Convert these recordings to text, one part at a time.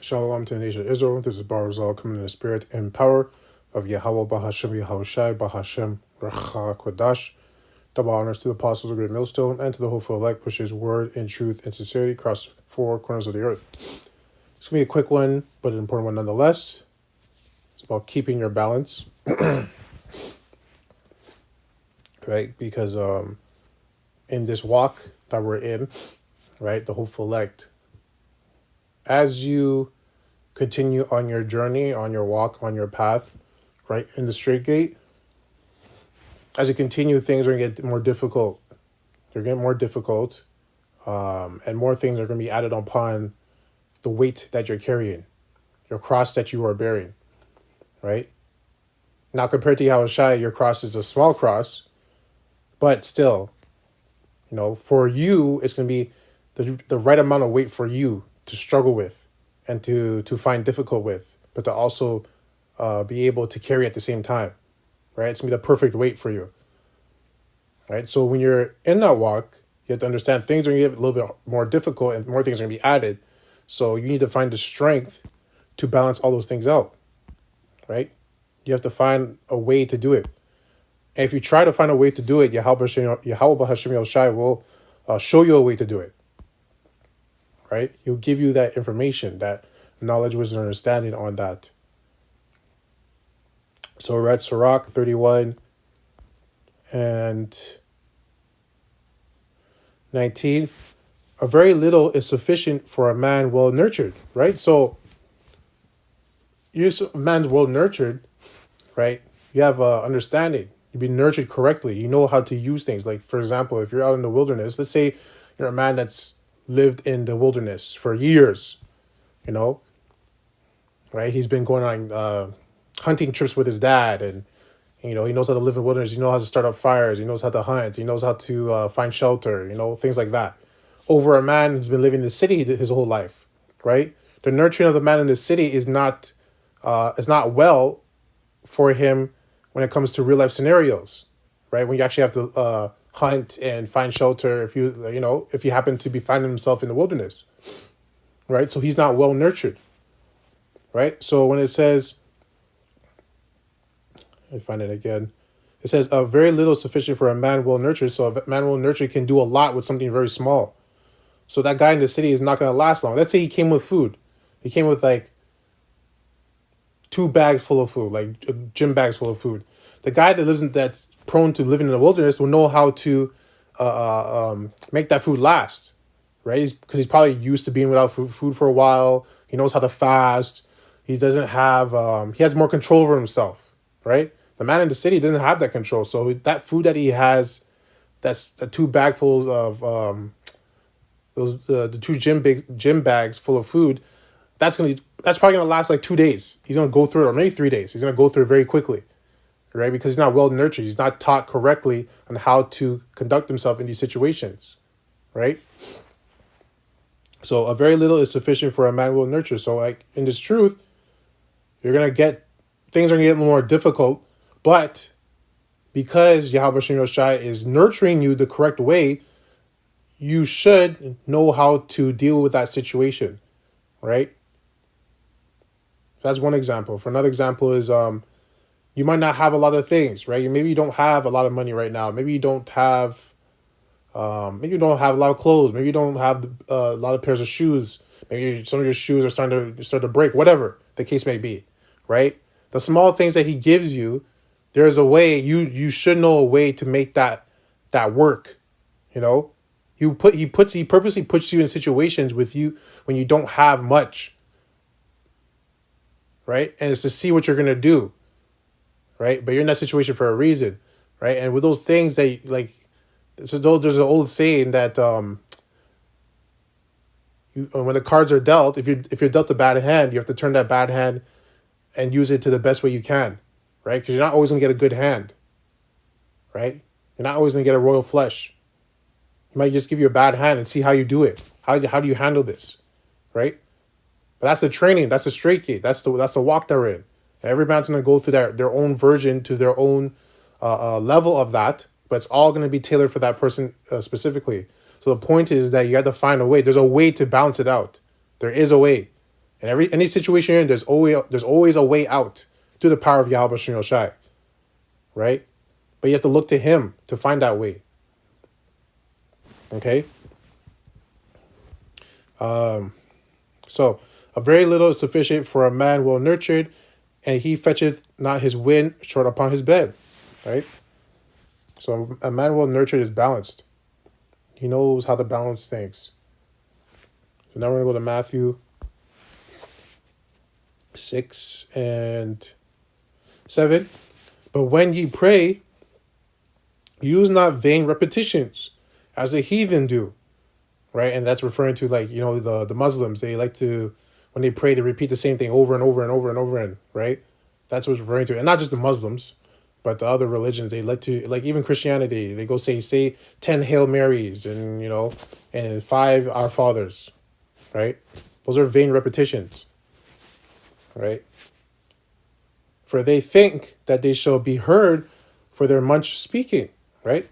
Shalom to the nation of Israel. This is Barzal coming in the spirit and power of Yahweh Bahashem Yahushai Bahashem Racha Kodash. Double honors to the apostles of Great Millstone and to the hopeful elect, which is word and truth and sincerity across four corners of the earth. It's going to be a quick one, but an important one nonetheless. It's about keeping your balance. Right? Because in this walk that we're in, right, the hopeful elect, as you continue on your journey, on your walk, on your path, right, in the straight gate, as you continue, things are going to get more difficult. They're getting more difficult, and more things are going to be added upon the weight that you're carrying, your cross that you are bearing, right? Now, compared to Yahushua, your cross is a small cross, but still, for you, it's going to be the right amount of weight for you to struggle with and to find difficult with, but to also be able to carry at the same time, right? It's going to be the perfect weight for you, right? So when you're in that walk, you have to understand things are going to get a little bit more difficult and more things are going to be added. So you need to find the strength to balance all those things out, right? You have to find a way to do it. And if you try to find a way to do it, Yahweh B'Hashem Yoshai will show you a way to do it. Right? He'll give you that information, that knowledge, wisdom, and understanding on that. So we're at Sirach 31 and 19. A very little is sufficient for a man well nurtured, right? So you're a man well nurtured, right? You have understanding. You've been nurtured correctly. You know how to use things. Like, for example, if you're out in the wilderness, let's say you're a man that's lived in the wilderness for years, right? He's been going on hunting trips with his dad, and he knows how to live in the wilderness. He knows how to start up fires. He knows how to hunt. He knows how to find shelter. Things like that. Over a man who's been living in the city his whole life, right? The nurturing of the man in the city is not well for him when it comes to real life scenarios, right? When you actually have to hunt and find shelter, if you happen to be finding himself in the wilderness, right? So he's not well nurtured, right? So when it says, I find it again, it says very little sufficient for a man well nurtured. So a man well nurtured can do a lot with something very small. So that guy in the city is not going to last long. Let's say he came with food. He came with like 2 bags full of food, like gym bags full of food. The guy that's prone to living in the wilderness will know how to make that food last, right? Because he's probably used to being without food for a while. He knows how to fast. He doesn't have, he has more control over himself, right? The man in the city doesn't have that control. So that food that he has, that's the 2 bagfuls of the 2 gym bags full of food, that's probably gonna last like 2 days. He's gonna go through it, or maybe 3 days. He's gonna go through it very quickly, right? Because he's not well nurtured. He's not taught correctly on how to conduct himself in these situations, right? So a very little is sufficient for a man well nurtured. So like in this truth, things are gonna get more difficult, but because Yahweh Shem Yoshai is nurturing you the correct way, you should know how to deal with that situation, right? So that's one example. For another example is you might not have a lot of things, right? Maybe you don't have a lot of money right now. Maybe you don't have a lot of clothes. Maybe you don't have a lot of pairs of shoes. Maybe some of your shoes are starting to break. Whatever the case may be, right? The small things that he gives you, there's a way. You should know a way to make that work. He purposely puts you in situations with you when you don't have much, right? And it's to see what you're gonna do, right? But you're in that situation for a reason, right? And with those things that there's an old saying that when the cards are dealt, if you're dealt a bad hand, you have to turn that bad hand and use it to the best way you can, right? Because you're not always gonna get a good hand, right? You're not always gonna get a royal flush. He might just give you a bad hand and see how you do it. How do you handle this, right? But that's the training. That's the straight gate. That's the walk they're in. And every man's going to go through their own version to their own level of that. But it's all going to be tailored for that person specifically. So the point is that you have to find a way. There's a way to balance it out. There is a way. And any situation you're in, there's always a way out through the power of Yahweh Shem Shai, right? But you have to look to him to find that way. Okay? So a very little is sufficient for a man well nurtured, and he fetcheth not his wind short upon his bed. Right? So a man well nurtured is balanced. He knows how to balance things. So now we're going to go to Matthew 6 and 7. But when ye pray, use not vain repetitions, as the heathen do. Right? And that's referring to, like, the Muslims. They like to, when they pray, they repeat the same thing over and over and over and over again. Right? That's what it's referring to. And not just the Muslims, but the other religions. They like to, like, even Christianity, they go say 10 Hail Marys and, and 5 Our Fathers. Right? Those are vain repetitions. Right? For they think that they shall be heard for their much speaking. Right?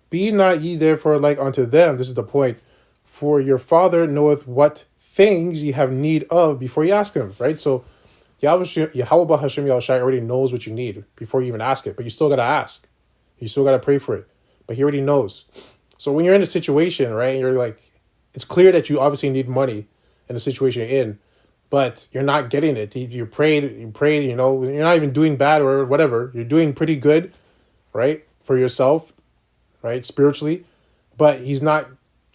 Be not ye therefore like unto them. This is the point. For your Father knoweth what things ye have need of before you ask him. Right? So Yahweh Hashem Yahushai already knows what you need before you even ask it. But you still got to ask. You still got to pray for it. But he already knows. So when you're in a situation, right, and you're like, it's clear that you obviously need money in the situation you're in, but you're not getting it. You prayed, you're not even doing bad or whatever. You're doing pretty good, right, for yourself, right, spiritually, but he's not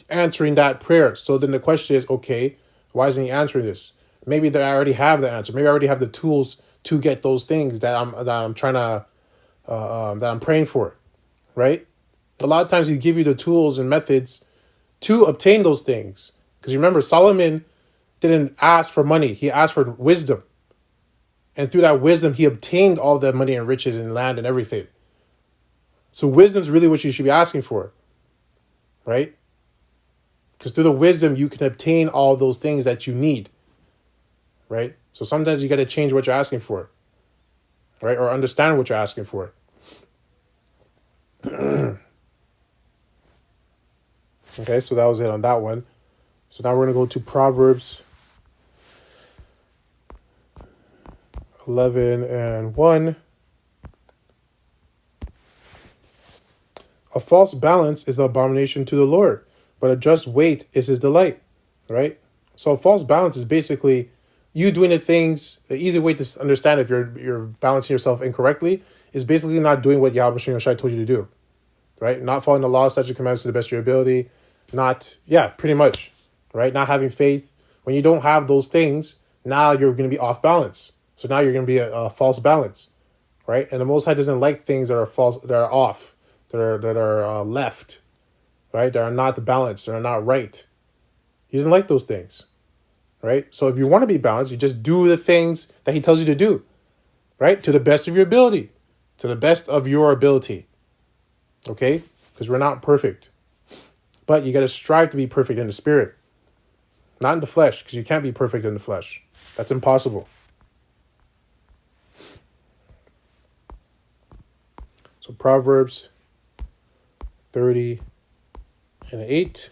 answering that prayer. So then the question is, okay, why isn't he answering this? Maybe that I already have the answer. Maybe I already have the tools to get those things that I'm trying to that I'm praying for, right? A lot of times he give you the tools and methods to obtain those things. Because remember, Solomon didn't ask for money. He asked for wisdom. And through that wisdom, he obtained all the money and riches and land and everything. So wisdom is really what you should be asking for, right? Because through the wisdom, you can obtain all those things that you need, right? So sometimes you got to change what you're asking for, right? Or understand what you're asking for. Okay, so that was it on that one. So now we're going to go to Proverbs 11 and 1. A false balance is the abomination to the Lord, but a just weight is his delight, right? So a false balance is basically you doing the things. The easy way to understand if you're balancing yourself incorrectly is basically not doing what Yahweh Shem Shai told you to do, right? Not following the law, statutes, commandments to the best of your ability. Pretty much, right? Not having faith. When you don't have those things, now you're going to be off balance. So now you're going to be a false balance, right? And the Most High doesn't like things that are false, that are off, that are left, right? That are not balanced, that are not right. He doesn't like those things, right? So if you want to be balanced, you just do the things that he tells you to do, right? To the best of your ability, okay? Because we're not perfect. But you got to strive to be perfect in the spirit, not in the flesh, because you can't be perfect in the flesh. That's impossible. So Proverbs 30 and 8.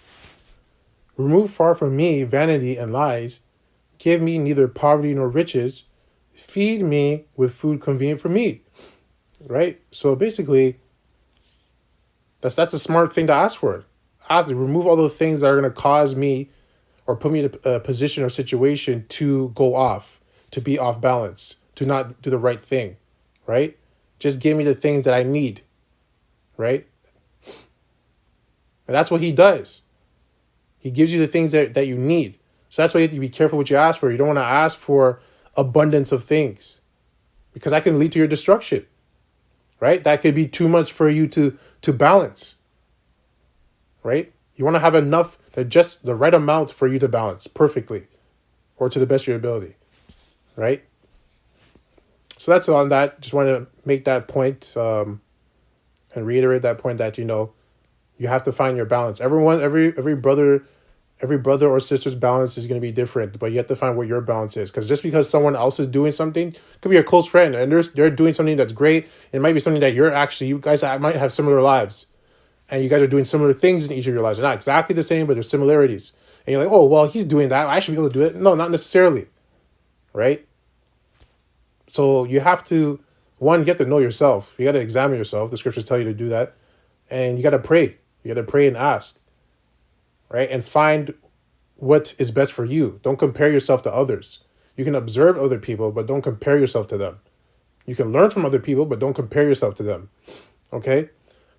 Remove far from me vanity and lies. Give me neither poverty nor riches. Feed me with food convenient for me. Right? So basically, that's a smart thing to ask for. Ask to remove all those things that are going to cause me or put me in a position or situation to go off, to be off balance, to not do the right thing, right? Just give me the things that I need, right? And that's what he does. He gives you the things that you need. So that's why you have to be careful what you ask for. You don't want to ask for abundance of things because that can lead to your destruction, right? That could be too much for you to balance. Right? You want to have enough, that just the right amount for you to balance perfectly or to the best of your ability. Right? So that's on that. Just want to make that point and reiterate that point that, you have to find your balance. Every brother or sister's balance is going to be different, but you have to find what your balance is. Because just because someone else is doing something, could be a close friend, and they're doing something that's great. It might be something that you guys might have similar lives. And you guys are doing similar things in each of your lives. They're not exactly the same, but there's similarities. And you're like, oh, well, he's doing that. I should be able to do it. No, not necessarily. right? So you have to, one, get to know yourself. You got to examine yourself. The scriptures tell you to do that. And you got to pray. You got to pray and ask, right? And find what is best for you. Don't compare yourself to others. You can observe other people, but don't compare yourself to them. You can learn from other people, but don't compare yourself to them. Okay?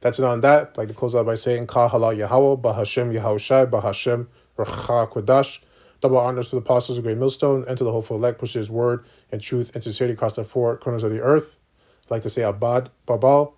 That's it on that. I'd like to close out by saying, Ka halal Yahweh, Bahashem Yahushai, Bahashem Racha Kodash. Double honors to the apostles of Great Millstone and to the hopeful elect, push his word and truth and sincerity across the four corners of the earth. I'd like to say Abad, Babal,